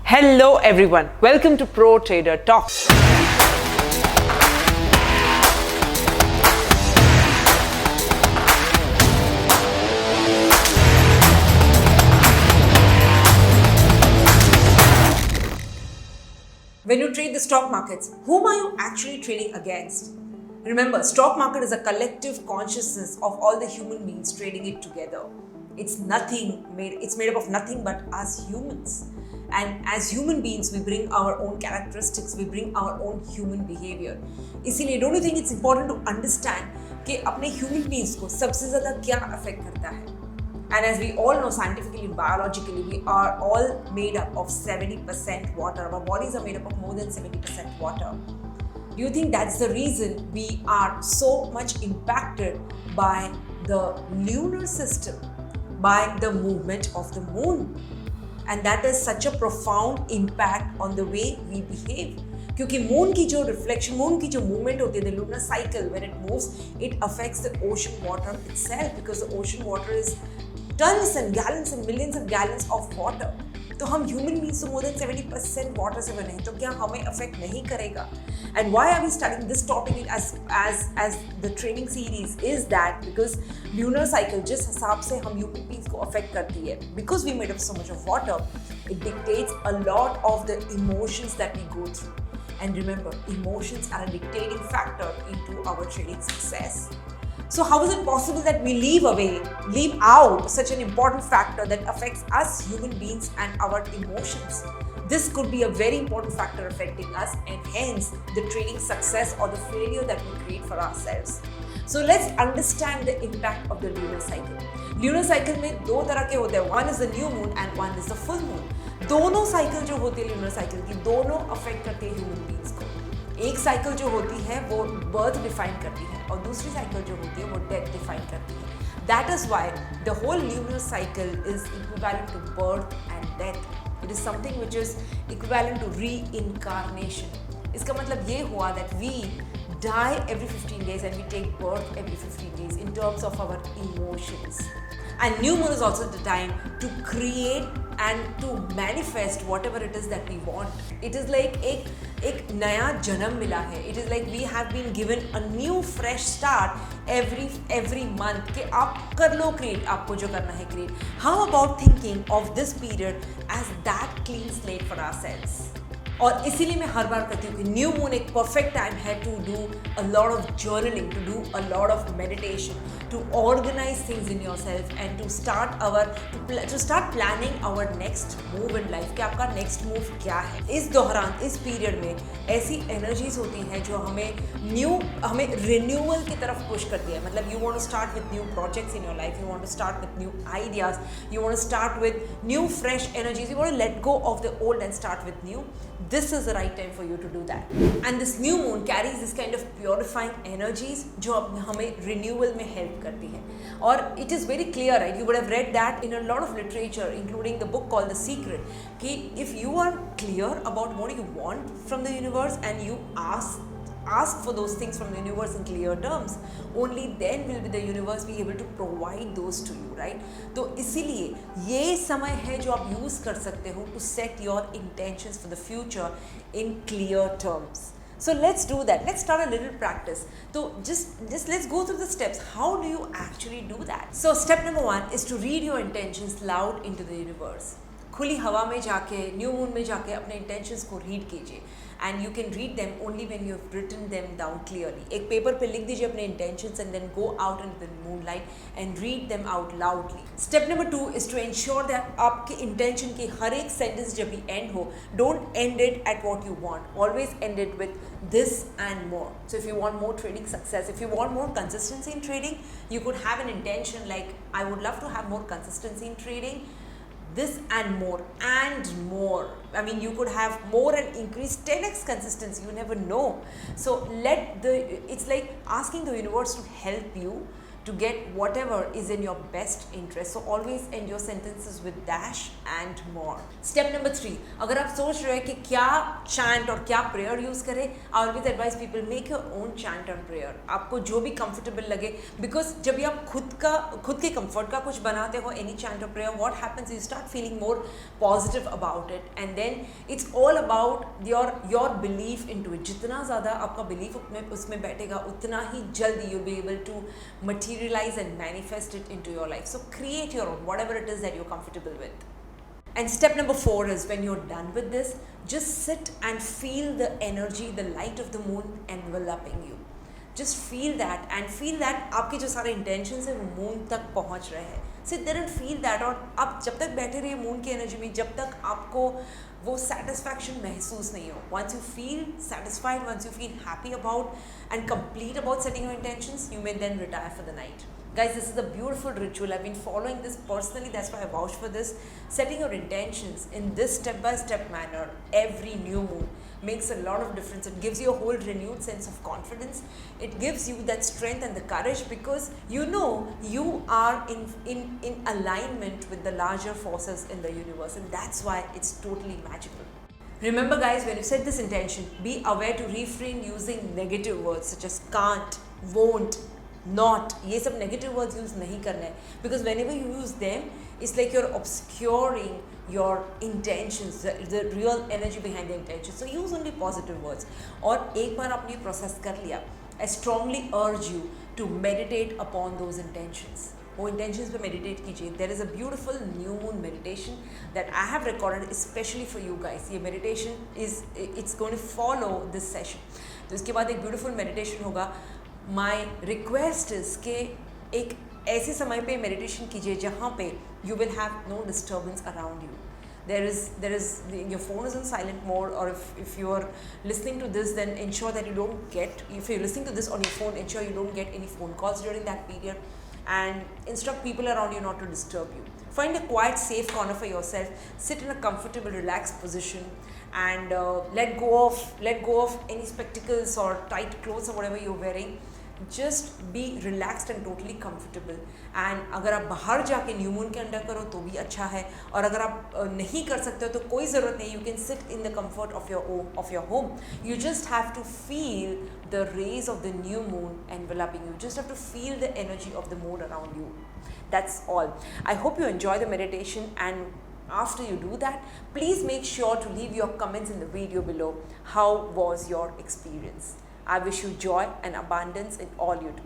Hello everyone, welcome to Pro Trader Talks. When you trade the stock markets, whom are you actually trading against? Remember, stock market is a collective consciousness of all the human beings trading it together. It's made up of nothing but us humans. And as human beings, we bring our own characteristics, we bring our own human behavior. इसीलिए don't you think it's important to understand कि अपने human beings को सबसे ज़्यादा क्या affect करता है? And as we all know, scientifically, biologically, we are all made up of 70% water. Our bodies are made up of more than 70% water. Do you think that's the reason we are so much impacted by the lunar system, by the movement of the moon? And that has such a profound impact on the way we behave. क्योंकि moon की जो reflection, moon की जो movement होती है, the lunar cycle, when it moves, it affects the ocean water itself, because the ocean water is tons and gallons and millions of gallons of water. तो हम human beings तो more than 70% water से बने हैं, तो क्या हमें affect नहीं करेगा? And why are we studying this topic as the training series is that because lunar cycle जिस हिसाब से हम ह्यूमन बींग्स को अफेक्ट करती है, because we made up so much of water, it dictates a lot of the emotions that we go through. And remember, emotions are a dictating factor into our trading success. So how is it possible that we leave out such an important factor that affects us human beings and our emotions? This could be a very important factor affecting us, and hence the trading success or the failure that we create for ourselves. So let's understand the impact of the lunar cycle. Lunar cycle में दो तरह के होते हैं. One is the new moon and one is the full moon. दोनों cycle जो होती है lunar cycle की, दोनों अफेक्ट करती है ह्यूमन बींग्स को. एक साइकिल जो होती है वो बर्थ डिफाइन करती है और दूसरी साइकिल जो होती है वो डेथ डिफाइन करती है. That is why the whole lunar cycle is equivalent to birth and death. It is something which is equivalent to reincarnation. इसका मतलब ये हुआ that we die every 15 days and we take birth every 15 days in terms of our emotions. And new moon is also the time to create and to manifest whatever it is that we want. It is like एक नया जन्म मिला है. It is like we have been given a new fresh start every month कि आप कर लो create, आपको जो करना है create. How about thinking of this period as that clean slate for ourselves? और इसीलिए मैं हर बार कहती हूँ कि न्यू मून एक परफेक्ट टाइम है to do a lot of journaling, to do a lot of meditation, to organise things in your self and to start planning our next move in life कि आपका next move क्या है. इस दौरान, इस period में ऐसी एनर्जीज होती हैं जो हमें रिन्यूअल की तरफ पुश करती है. मतलब you want to start with new projects in your life, you want to start with new ideas, you want to start with new fresh energies, you want to let go of the old and start with new. This is the right time for you to do that. And this new moon carries this kind of purifying energies जो हमें renewal में help करती है. और it is very clear, right? You would have read that in a lot of literature, including the book called The Secret, कि if you are clear about what you want from the universe and you ask for those things from the universe in clear terms, only then will the universe be able to provide those to you, right? तो इसीलिए ये समय है जो आप use कर सकते हो to set your intentions for the future in clear terms. So let's do that. Let's start a little practice. So just let's go through the steps. How do you actually do that? So step number 1 is to read your intentions loud into the universe. खुली हवा में जाके, new moon में जाके अपने intentions को read कीजिए. And you can read them only when you have written them down clearly. एक पेपर पे लिख दीजिए अपने intentions and then go out in the moonlight and read them out loudly. Step number 2 is to ensure that आपके intention की हर एक sentence जब भी एंड हो, don't end it at what you want, always end it with this and more. So if you want more trading success, if you want more consistency in trading, you could have an intention like, I would love to have more consistency in trading, this and more. I mean, you could have more and increase 10x consistency, you never know. So it's like asking the universe to help you to get whatever is in your best interest. So always end your sentences with dash and more. Step number 3, अगर आप सोच रहे हैं कि क्या chant और क्या prayer use करें, I always advise people make your own chant and prayer. आपको जो भी comfortable लगे, because जब भी आप खुद के comfort का कुछ बनाते हो any chant or prayer, what happens is you start feeling more positive about it, and then it's all about your belief into it. जितना ज़्यादा आपका belief उसमें बैठेगा, उतना ही जल्दी you'll be able to materialize and manifest it into your life. So create your own, whatever it is that you're comfortable with. And step number 4 is, when you're done with this, just sit and feel the energy, the light of the moon enveloping you. Just feel that, and feel that आपके जो सारे intentions है वो moon तक पहुँच रहे हैं. Sit there and feel that, और आप जब तक बैठे रहिए moon की energy में, जब तक आपको वो satisfaction महसूस नहीं हो. Once you feel satisfied, once you feel happy about and complete about setting your intentions, you may then retire for the night. Guys, this is a beautiful ritual. I've been following this personally, that's why I vouch for this. Setting your intentions in this step-by-step manner every new moon makes a lot of difference. It gives you a whole renewed sense of confidence. It gives you that strength and the courage, because you know you are in alignment with the larger forces in the universe, and that's why it's totally magical. Remember guys, when you set this intention, be aware to refrain using negative words such as can't, won't, not. ये सब negative words use नहीं करना है, because whenever you use them, it's like you're obscuring your intentions, the real energy behind the intention. So use only positive words. और एक बार आपने process कर लिया, I strongly urge you to meditate upon those intentions. वो intentions पे meditate कीजिए. There is a beautiful new moon meditation that I have recorded especially for you guys. ये meditation it's going to follow this session. तो इसके बाद एक beautiful meditation होगा. My request is कि एक ऐसे समय पे meditation कीजिए जहाँ पे you will have no disturbance around you. There is your phone is on silent mode, or if you are listening to this, then ensure that you don't get, if you're listening to this on your phone, ensure you don't get any phone calls during that period, and instruct people around you not to disturb you. Find a quiet, safe corner for yourself. Sit in a comfortable, relaxed position, and let go of any spectacles or tight clothes or whatever you're wearing. Just be relaxed and totally comfortable. And अगर आप बाहर जाके new moon के under करो तो भी अच्छा है, और अगर आप नहीं कर सकते हो तो कोई ज़रूरत नहीं. You can sit in the comfort of your home. You just have to feel the rays of the new moon enveloping you. You just have to feel the energy of the moon around you. That's all. I hope you enjoy the meditation, and after you do that, please make sure to leave your comments in the video below. How was your experience? I wish you joy and abundance in all you do.